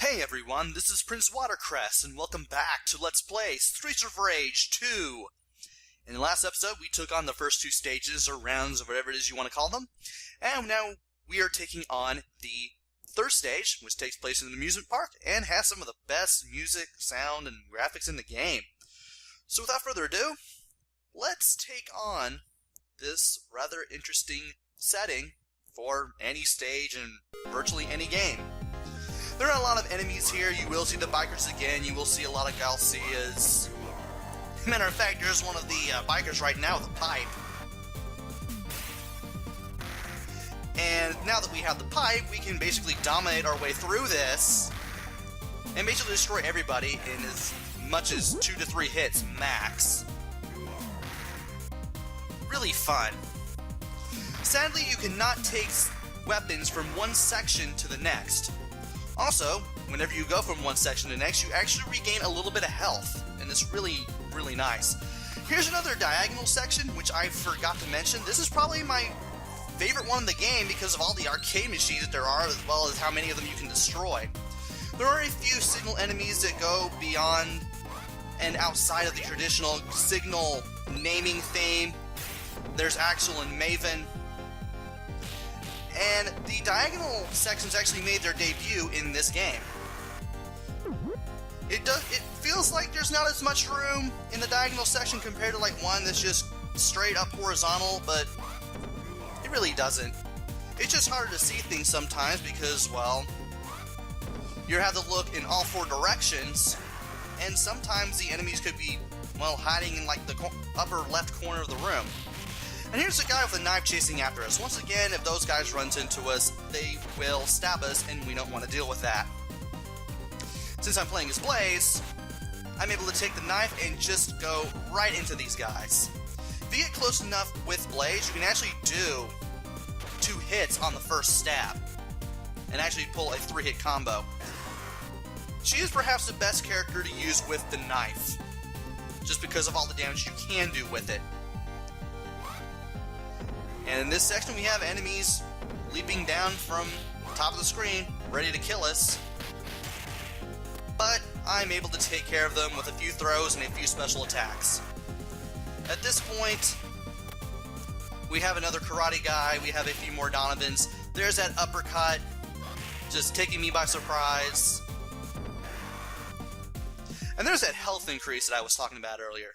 Hey everyone, this is Prince Watercress, and welcome back to Let's Play Streets of Rage 2! In the last episode, we took on the first two stages, or rounds, or whatever it is you want to call them, and now we are taking on the third stage, which takes place in an amusement park, and has some of the best music, sound, and graphics in the game. So without further ado, let's take on this rather interesting setting for any stage and virtually any game. There are a lot of enemies here. You will see the bikers again. You will see a lot of Galcias. Matter of fact, there's one of the bikers right now with a pipe. And now that we have the pipe, we can basically dominate our way through this and basically destroy everybody in as much as 2 to 3 hits max. Really fun. Sadly, you cannot take weapons from one section to the next. Also, whenever you go from one section to the next, you actually regain a little bit of health, and it's really, really nice. Here's another diagonal section, which I forgot to mention. This is probably my favorite one in the game because of all the arcade machines that there are, as well as how many of them you can destroy. There are a few signal enemies that go beyond and outside of the traditional signal naming theme. There's Axel and Maven. And the diagonal sections actually made their debut in this game. It feels like there's not as much room in the diagonal section compared to like one that's just straight up horizontal, but it really doesn't. It's just harder to see things sometimes because, well, you have to look in all 4 directions, and sometimes the enemies could be, well, hiding in like the upper left corner of the room. And here's a guy with a knife chasing after us. Once again, if those guys run into us, they will stab us, and we don't want to deal with that. Since I'm playing as Blaze, I'm able to take the knife and just go right into these guys. If you get close enough with Blaze, you can actually do 2 hits on the first stab, and actually pull a 3-hit combo. She is perhaps the best character to use with the knife, just because of all the damage you can do with it. And in this section we have enemies leaping down from the top of the screen, ready to kill us. But I'm able to take care of them with a few throws and a few special attacks. At this point, we have another karate guy, we have a few more Donovans. There's that uppercut, just taking me by surprise. And there's that health increase that I was talking about earlier.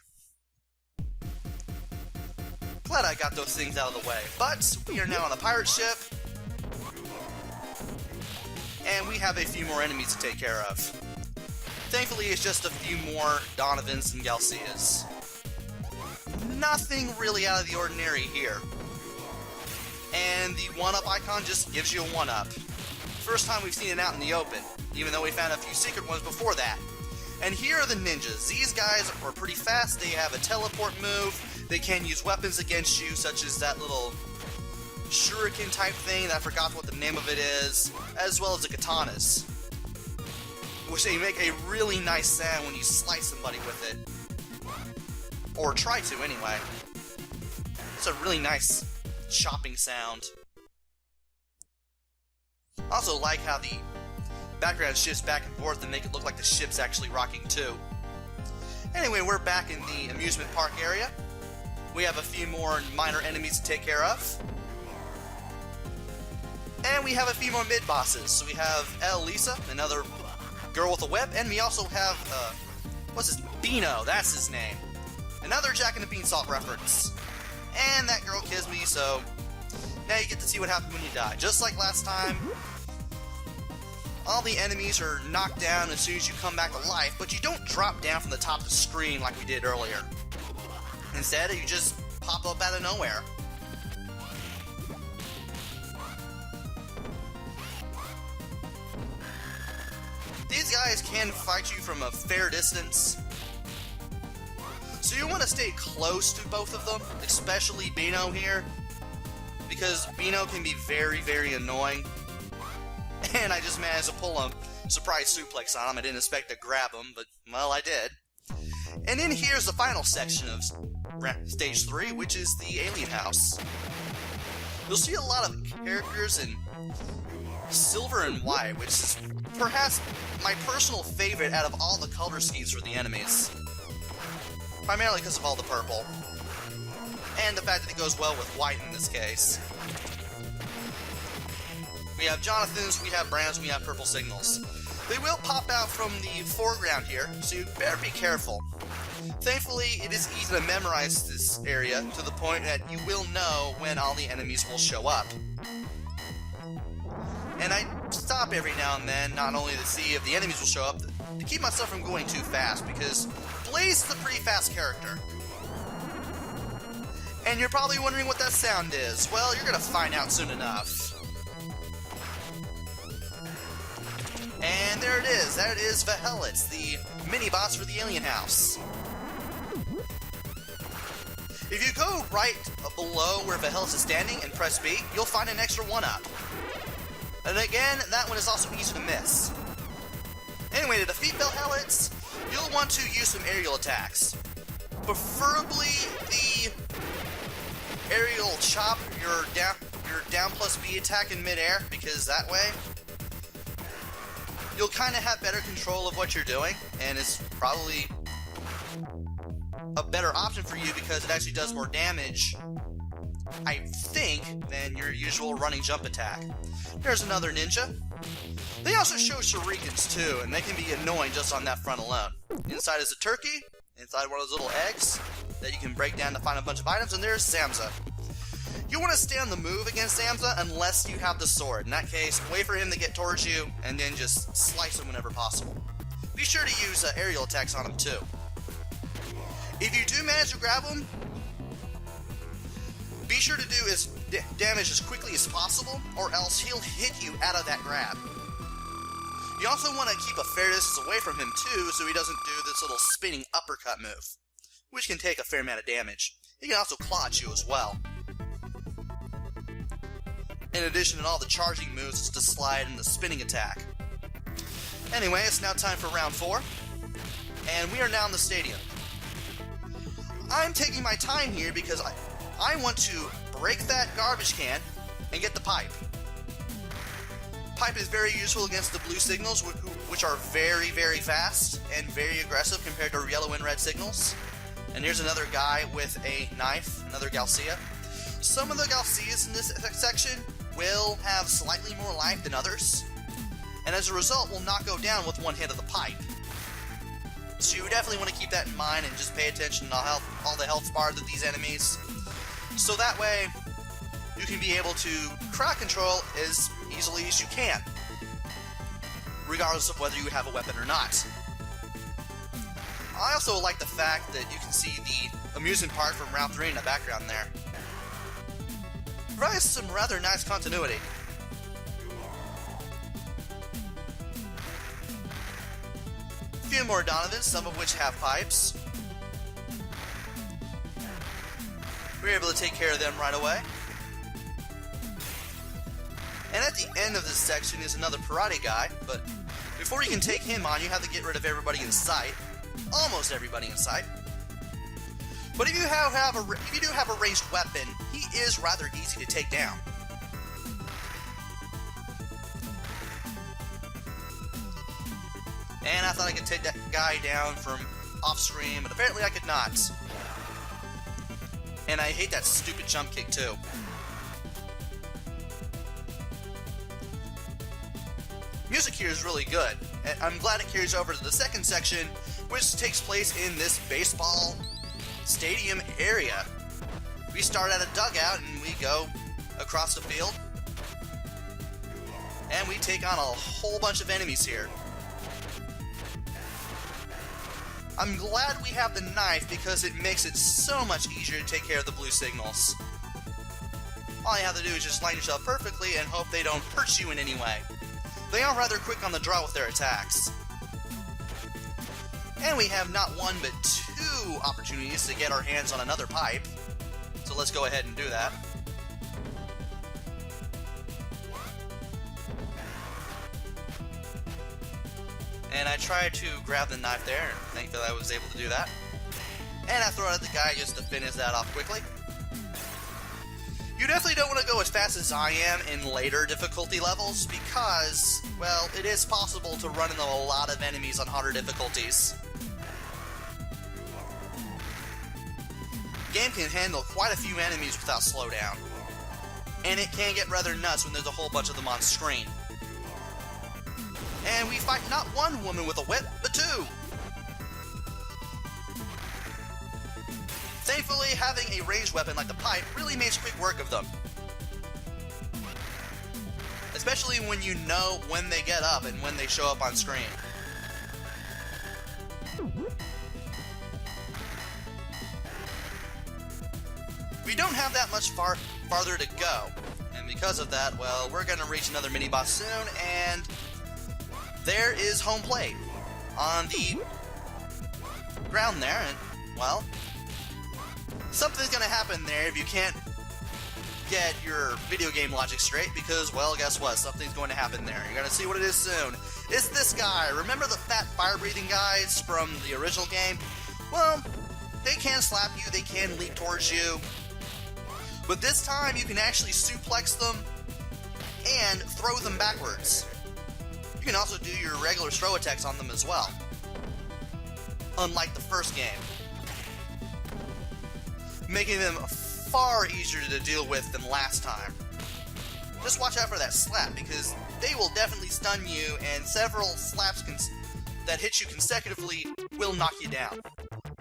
Glad I got those things out of the way. But we are now on a pirate ship, and we have a few more enemies to take care of. Thankfully, it's just a few more Donovans and Galcias. Nothing really out of the ordinary here. And the 1-up icon just gives you a 1-up. First time we've seen it out in the open, even though we found a few secret ones before that. And here are the ninjas. These guys are pretty fast. They have a teleport move. They can use weapons against you, such as that little shuriken type thing, I forgot what the name of it is, as well as the katanas, which they make a really nice sound when you slice somebody with it. Or try to, anyway. It's a really nice chopping sound. Also like how the background shifts back and forth and make it look like the ship's actually rocking too. Anyway, we're back in the amusement park area. We have a few more minor enemies to take care of. And we have a few more mid-bosses. So we have Elisa, another girl with a whip, and we also have, what's his name? Beano, that's his name. Another Jack and the Beanstalk reference. And that girl kills me, so now you get to see what happens when you die. Just like last time, all the enemies are knocked down as soon as you come back to life, but you don't drop down from the top of the screen like we did earlier. Instead, you just pop up out of nowhere. These guys can fight you from a fair distance, so you want to stay close to both of them, especially Beano here, because Beano can be very, very annoying. And I just managed to pull a surprise suplex on him. I didn't expect to grab him, but, well, I did. And then here's the final section of Stage 3, which is the alien house. You'll see a lot of characters and silver and white, which is perhaps my personal favorite out of all the color schemes for the enemies. Primarily because of all the purple. And the fact that it goes well with white in this case. We have Jonathan's, we have Brand's, we have purple signals. They will pop out from the foreground here, so you better be careful. Thankfully, it is easy to memorize this area to the point that you will know when all the enemies will show up. And I stop every now and then, not only to see if the enemies will show up, to keep myself from going too fast, because Blaze is a pretty fast character. And you're probably wondering what that sound is. Well, you're gonna find out soon enough. And there it is. That is Vahelitz, the mini-boss for the alien house. If you go right below where Vahelitz is standing and press B, you'll find an extra 1-up. And again, that one is also easy to miss. Anyway, to defeat Vahelitz, you'll want to use some aerial attacks. Preferably the aerial chop, your down plus B attack in midair, because that way you'll kind of have better control of what you're doing, and it's probably a better option for you because it actually does more damage, I think, than your usual running jump attack. There's another ninja. They also show shurikens too, and they can be annoying just on that front alone. Inside is a turkey, inside one of those little eggs that you can break down to find a bunch of items, and there's Zamza. You want to stay on the move against Zamza unless you have the sword. In that case, wait for him to get towards you, and then just slice him whenever possible. Be sure to use aerial attacks on him too. If you do manage to grab him, be sure to do his damage as quickly as possible, or else he'll hit you out of that grab. You also want to keep a fair distance away from him too, so he doesn't do this little spinning uppercut move, which can take a fair amount of damage. He can also claw at you as well. In addition to all the charging moves, it's the slide and the spinning attack. Anyway, it's now time for round 4, and we are now in the stadium. I'm taking my time here because I want to break that garbage can and get the pipe. Pipe is very useful against the blue signals, which are very, very fast and very aggressive compared to yellow and red signals. And here's another guy with a knife, another Galcia. Some of the Galcias in this section will have slightly more life than others, and as a result will not go down with one hit of the pipe. So you definitely want to keep that in mind and just pay attention to all the health bars of these enemies, so that way you can be able to crowd control as easily as you can, regardless of whether you have a weapon or not. I also like the fact that you can see the amusement park from round 3 in the background there. Provides some rather nice continuity. A few more Donovans, some of which have pipes. We're able to take care of them right away. And at the end of this section is another karate guy, but before you can take him on, you have to get rid of everybody in sight. Almost everybody in sight. But if you do have a ranged weapon, he is rather easy to take down. And I thought I could take that guy down from off screen, but apparently I could not. And I hate that stupid jump kick too. Music here is really good, and I'm glad it carries over to the second section, which takes place in this baseball stadium area. We start at a dugout and we go across the field, and we take on a whole bunch of enemies here. I'm glad we have the knife because it makes it so much easier to take care of the blue signals. All you have to do is just line yourself perfectly and hope they don't hurt you in any way. They are rather quick on the draw with their attacks. And we have not one but 2 opportunities to get our hands on another pipe. So let's go ahead and do that. And I tried to grab the knife there, and thankfully I was able to do that. And I throw it at the guy just to finish that off quickly. You definitely don't want to go as fast as I am in later difficulty levels because, well, it is possible to run into a lot of enemies on harder difficulties. The game can handle quite a few enemies without slowdown, and it can get rather nuts when there's a whole bunch of them on screen. And we fight not one woman with a whip, but two! Thankfully, having a ranged weapon like the pipe really makes quick work of them. Especially when you know when they get up and when they show up on screen. We don't have that much farther to go, and because of that, well, we're gonna reach another mini-boss soon, and there is home plate on the ground there, and, well, something's gonna happen there if you can't get your video game logic straight, because, well, guess what? Something's going to happen there. You're gonna see what it is soon. It's this guy. Remember the fat fire-breathing guys from the original game? Well, they can slap you, they can leap towards you, but this time you can actually suplex them and throw them backwards. You can also do your regular throw attacks on them as well, unlike the first game, making them far easier to deal with than last time. Just watch out for that slap, because they will definitely stun you, and several slaps that hit you consecutively will knock you down.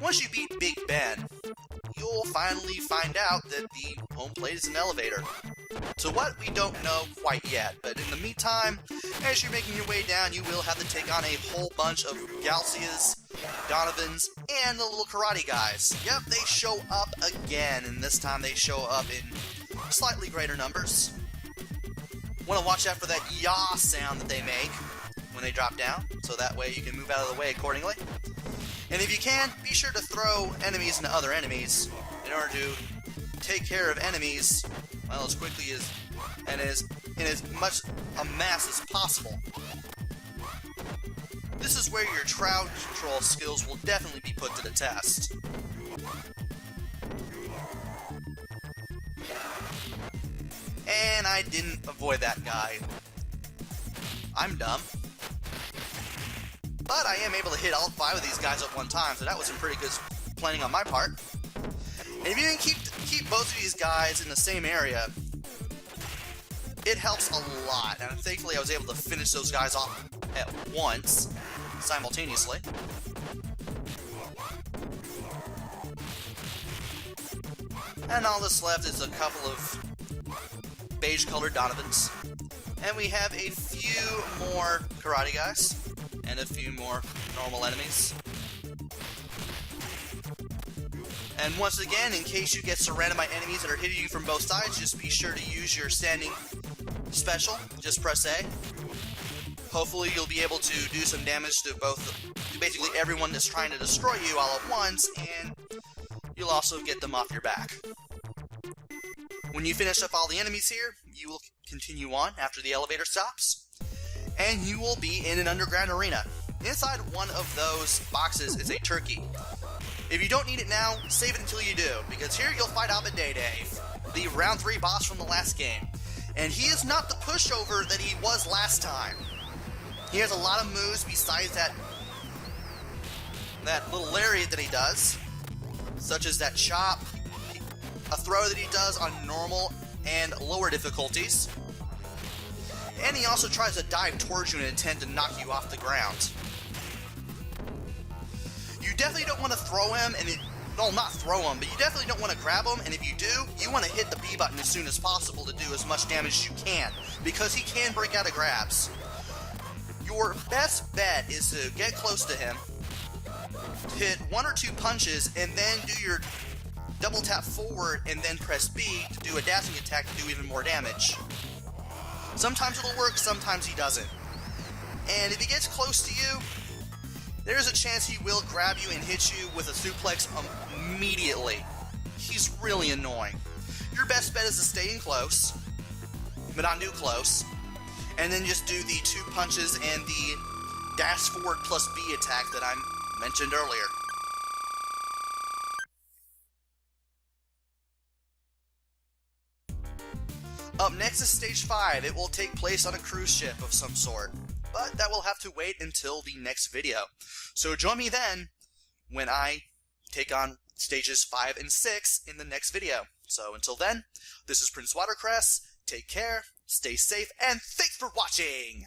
Once you beat Big Ben, you'll finally find out that the home plate is an elevator. So what, we don't know quite yet, but in the meantime, as you're making your way down, you will have to take on a whole bunch of Galcias, Donovans, and the little karate guys. Yep, they show up again, and this time they show up in slightly greater numbers. Want to watch out for that yaw sound that they make when they drop down, so that way you can move out of the way accordingly. And if you can, be sure to throw enemies into other enemies in order to take care of enemies, well, as quickly as and in as much a mass as possible. This is where your crowd control skills will definitely be put to the test. And I didn't avoid that guy. I'm dumb. But I am able to hit all 5 of these guys at one time, so that was some pretty good planning on my part. And if you can keep both of these guys in the same area, it helps a lot. And thankfully I was able to finish those guys off at once, simultaneously. And all that's left is a couple of beige-colored Donovans. And we have a few more karate guys, and a few more normal enemies. And once again, in case you get surrounded by enemies that are hitting you from both sides, just be sure to use your standing special. Just press A. Hopefully you'll be able to do some damage to basically everyone that's trying to destroy you all at once, and you'll also get them off your back. When you finish up all the enemies here, you will continue on after the elevator stops, and you will be in an underground arena. Inside one of those boxes is a turkey. If you don't need it now, save it until you do, because here you'll fight Abadede, the round 3 boss from the last game. And he is not the pushover that he was last time. He has a lot of moves besides that little lariat that he does, such as that chop, a throw that he does on normal and lower difficulties. And he also tries to dive towards you in an intent to knock you off the ground. You definitely don't want to throw him, well, not throw him, but you definitely don't want to grab him, and if you do, you want to hit the B button as soon as possible to do as much damage as you can, because he can break out of grabs. Your best bet is to get close to him, hit 1 or 2 punches, and then do your double tap forward and then press B to do a dashing attack to do even more damage. Sometimes it'll work, sometimes he doesn't. And if he gets close to you, there's a chance he will grab you and hit you with a suplex immediately. He's really annoying. Your best bet is to stay in close, but not too close, and then just do the 2 punches and the dash forward plus B attack that I mentioned earlier. Up next is Stage 5. It will take place on a cruise ship of some sort, but that will have to wait until the next video. So join me then when I take on Stages 5 and 6 in the next video. So until then, this is Prince Watercress. Take care, stay safe, and thanks for watching!